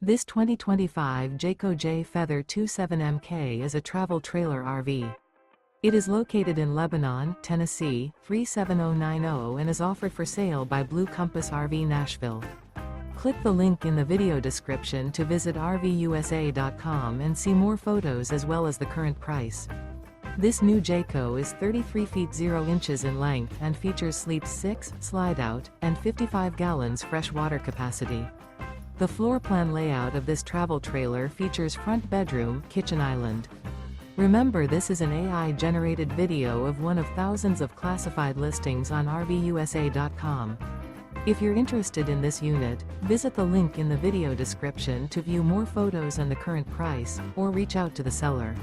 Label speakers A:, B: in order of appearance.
A: This 2025 Jayco Jay Feather 27MK is a travel trailer RV. It is located in Lebanon, Tennessee, 37090 and is offered for sale by Blue Compass RV Nashville. Click the link in the video description to visit RVUSA.com and see more photos as well as the current price. This new Jayco is 33 feet 0 inches in length and features sleeps 6, slide-out, and 55 gallons fresh water capacity. The floor plan layout of this travel trailer features front bedroom, kitchen island. Remember, this is an AI-generated video of one of thousands of classified listings on RVUSA.com. If you're interested in this unit, visit the link in the video description to view more photos and the current price, or reach out to the seller.